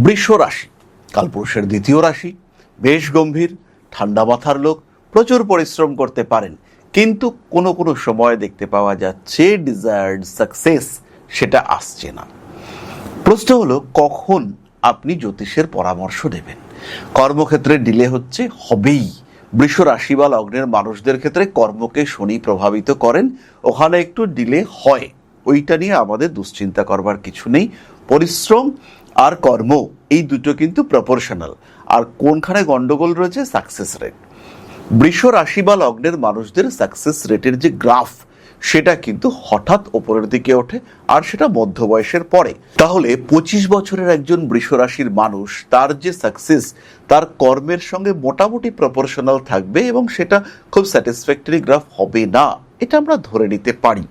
বৃষ রাশি কালপুরুষের দ্বিতীয় রাশি, বেশ গম্ভীর, ঠান্ডা মাথার লোক, প্রচুর পরিশ্রম করতে পারেন, কিন্তু কোনো কোনো সময় দেখতে পাওয়া যাচ্ছে ডিজায়ার্ড সাকসেস সেটা আসছে না। প্রশ্ন হলো, কখন আপনি জ্যোতিষের পরামর্শ নেবেন? কর্মক্ষেত্রে ডিলে হচ্ছে, হবেই। বৃষ রাশি বা লগ্নের মানুষদের ক্ষেত্রে কর্মকে শনি প্রভাবিত করেন, ওখানে একটু ডিলে হয়, ওইটা নিয়ে আমাদের দুশ্চিন্তা করবার কিছু নেই। পরিশ্রম আর কর্ম এই দুটো কিন্তু প্রপোর্শনাল। আর কোনখানে গন্ডগোল রয়েছে? Success rate. বৃষ রাশি বা লগ্নের মানুষদের সাকসেস রেটের যে গ্রাফ, সেটা কিন্তু হঠাৎ ওপরের দিকে ওঠে, আর সেটা মধ্য বয়সের পরে। তাহলে 25 বছরের একজন বৃষ রাশির মানুষ, তার যে সাকসেস তার কর্মের সঙ্গে মোটামুটি প্রপোর্শনাল থাকবে, এবং সেটা খুব স্যাটিসফ্যাক্টরি গ্রাফ হবে না, এটা আমরা ধরে নিতে পারি।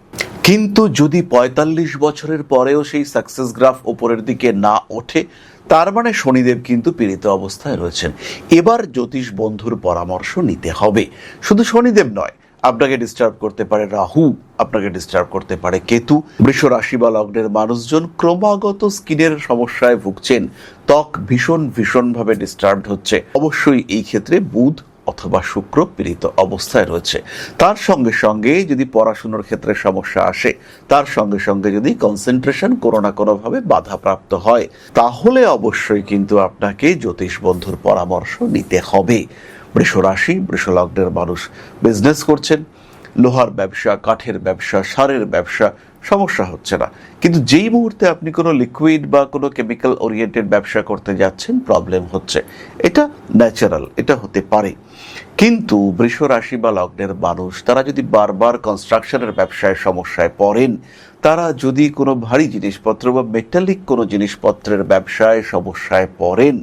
কিন্তু যদি 45 বছরের পরেও সেই সাকসেস গ্রাফ ওপরের দিকে না ওঠে, তার মানে শনিদেব কিন্তু পীড়িত অবস্থায় রয়েছেন। এবার জ্যোতিষ বন্ধুর পরামর্শ নিতে হবে। শুধু শনিদেব নয়, আপনাকে ডিস্টার্ব করতে পারে রাহু, আপনাকে ডিস্টার্ব করতে পারে কেতু। বৃষ রাশি বা লগ্নের মানুষজন ক্রমাগত স্কিনের সমস্যায় ভুগছেন, ত্বক ভীষণভাবে ডিস্টার্বড হচ্ছে। অবশ্যই এই ক্ষেত্রে বুধ অথবা শুক্র পীড়িত অবস্থায় রয়েছে। তার সঙ্গে সঙ্গে যদি পড়াশোনার ক্ষেত্রে সমস্যা আসে, তার সঙ্গে সঙ্গে যদি কনসেন্ট্রেশন কোনো না কোনোভাবে বাধাপ্রাপ্ত হয়, তাহলে অবশ্যই কিন্তু আপনাকে জ্যোতিষ বন্ধুর পরামর্শ নিতে হবে। বৃষ রাশি, বৃষ লগ্নের মানুষ বিজনেস করছেন, লোহার ব্যবসা, কাঠের ব্যবসা, সারের ব্যবসা, সমস্যা হচ্ছে না। কিন্তু যেই মুহূর্তে আপনি কোনো লিকুইড বা কোনো কেমিক্যাল ওরিয়েন্টেড ব্যবসা করতে যাচ্ছেন, প্রবলেম হচ্ছে। এটা ন্যাচারাল, এটা হতে পারে। কিন্তু বৃষ রাশি বা লগ্নের মানুষ, তারা যদি বারবার কনস্ট্রাকশনের ব্যবসায় সমস্যায় পড়েন, তারা যদি কোনো ভারী জিনিসপত্র বা মেটালিক কোনো জিনিসপত্রের ব্যবসায় সমস্যায় পড়েন,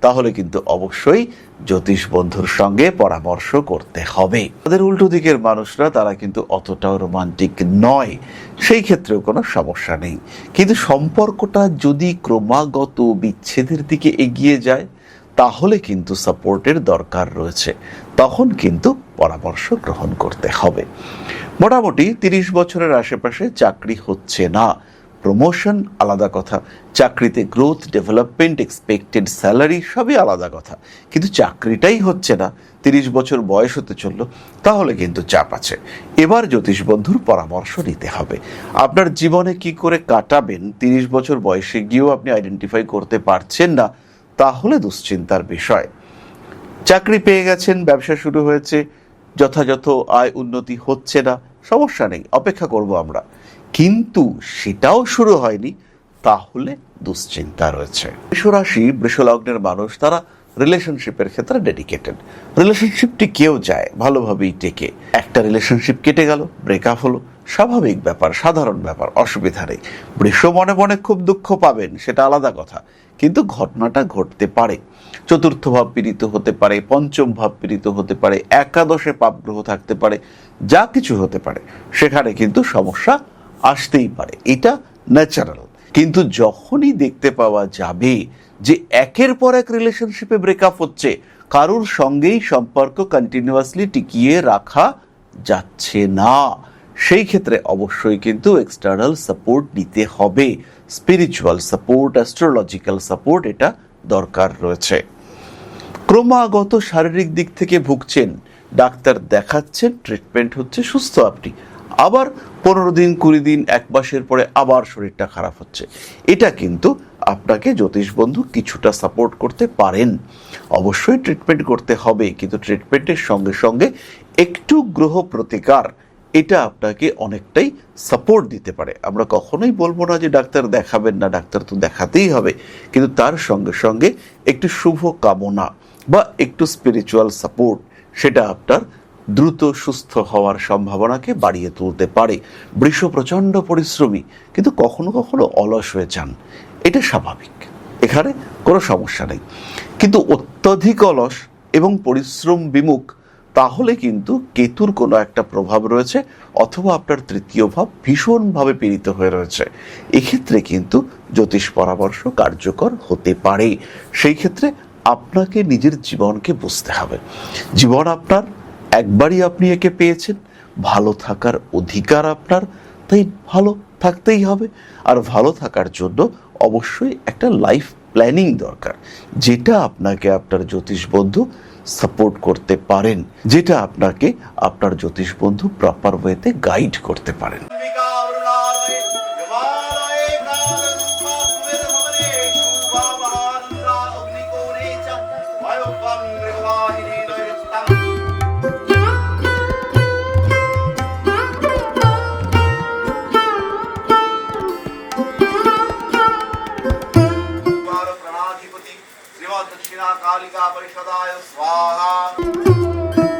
তাহলে কিন্তু অবশ্যই জ্যোতিষ বন্ধুর সঙ্গে পরামর্শ করতে হবে। তাদের উল্টো দিকের মানুষরা, তারা কিন্তু অতটাও রোমান্টিক নয়, সেই ক্ষেত্রেও কোনো সমস্যা নেই। কিন্তু সম্পর্কটা যদি ক্রমাগত বিচ্ছেদের দিকে এগিয়ে যায়, তাহলে কিন্তু সাপোর্টের দরকার রয়েছে, তখন কিন্তু পরামর্শ গ্রহণ করতে হবে। মোটামুটি 30 বছরের আশেপাশে চাকরি হচ্ছে না, প্রমোশন আলাদা কথা, চাকরিতে গ্রোথ, ডেভেলপমেন্ট, এক্সপেক্টেড স্যালারি সবই আলাদা কথা, কিন্তু চাকরিটাই হচ্ছে না, 30 বছর বয়স হতে চলল, তাহলে কিন্তু চাপ আছে। এবার জ্যোতিষ বন্ধুর পরামর্শ নিতে হবে। আপনার জীবনে কি করে কাটাবেন 30 বছর বয়সে গিয়েও আপনি আইডেন্টিফাই করতে পারছেন না, তাহলে দুশ্চিন্তার বিষয়। চাকরি পেয়ে গেছেন, ব্যবসা শুরু হয়েছে, যথাযথ আয় উন্নতি হচ্ছে না, সমস্যা নেই, অপেক্ষা করব আমরা, কিন্তু সেটাও শুরু হয়নি, তাহলে দুশ্চিন্তা রয়েছে। বৃষ রাশি, বৃষ লগ্নের মানুষ, তারা রিলেশনশিপের ক্ষেত্রে ডেডিকেটেড। রিলেশনশিপটি কেউ যায় ভালোভাবেই টেকে। একটা রিলেশনশিপ কেটে গেল, ব্রেকআপ হলো, স্বাভাবিক ব্যাপার, সাধারণ ব্যাপার, অসুবিধা নেই। বৃষ মনে মনে খুব দুঃখ পাবেন, সেটা আলাদা কথা, কিন্তু ঘটনাটা ঘটতে পারে। চতুর্থ ভাব পীড়িত হতে পারে, পঞ্চম ভাব পীড়িত হতে পারে, একাদশে পাপগ্রহ থাকতে পারে, যা কিছু হতে পারে, সেখানে কিন্তু সমস্যা আসতেই পারে, এটা ন্যাচারাল। কিন্তু যখনই দেখতে পাওয়া যাবে যে একের পর এক রিলেশনশিপে ব্রেকআপ হচ্ছে, কারোর সঙ্গেই সম্পর্ক কন্টিনিউয়াসলি টিকিয়ে রাখা যাচ্ছে না, সেই ক্ষেত্রে অবশ্যই কিন্তু এক্সটার্নাল সাপোর্ট নিতে হবে। স্পিরিচুয়াল সাপোর্ট, অ্যাস্ট্রোলজিক্যাল সাপোর্ট, এটা দরকার রয়েছে। ক্রমাগত শারীরিক দিক থেকে ভুগছেন, ডাক্তার দেখাচ্ছেন, ট্রিটমেন্ট হচ্ছে, সুস্থ আপনি, আবার 15 দিন, 20 দিন, 1 মাসের পরে আবার শরীরটা খারাপ হচ্ছে, এটা কিন্তু আপনাকে জ্যোতিষ বন্ধু কিছুটা সাপোর্ট করতে পারেন। অবশ্যই ট্রিটমেন্ট করতে হবে, কিন্তু ট্রিটমেন্টের সঙ্গে সঙ্গে একটু গ্রহ প্রতিকার, এটা আপনাকে অনেকটাই সাপোর্ট দিতে পারে। আমরা কখনোই বলবো না যে ডাক্তার দেখাবেন না, ডাক্তার তো দেখাতেই হবে, কিন্তু তার সঙ্গে সঙ্গে একটু শুভ কামনা বা একটু স্পিরিচুয়াল সাপোর্ট, সেটা আপনার দ্রুত সুস্থ হওয়ার সম্ভাবনাকে বাড়িয়ে তুলতে পারে। বৃষ প্রচণ্ড পরিশ্রমী, কিন্তু কখনো কখনো অলস হয়ে যান, এটা স্বাভাবিক, এখানে কোনো সমস্যা নেই। কিন্তু অত্যধিক অলস এবং পরিশ্রম বিমুখ, তাহলে কিন্তু কেতুর কোনো একটা প্রভাব রয়েছে, অথবা আপনার তৃতীয় ভাব ভীষণভাবে পীড়িত হয়ে রয়েছে। এক্ষেত্রে কিন্তু জ্যোতিষ পরামর্শ কার্যকর হতে পারে। সেই ক্ষেত্রে আপনাকে নিজের জীবনকে বুঝতে হবে। জীবন আপনার, একবারই আপনি একে পেয়েছেন, ভালো থাকার অধিকার আপনার, তাই ভালো থাকতেই হবে। আর ভালো থাকার জন্য অবশ্যই একটা লাইফ প্ল্যানিং দরকার, যেটা আপনাকে আপনার জ্যোতিষ বন্ধু সাপোর্ট করতে পারেন, যেটা আপনাকে আপনার জ্যোতিষ বন্ধু প্রপার ওয়েতে গাইড করতে পারেন। दक्षिणा कालिका परिषदाय स्वाहा।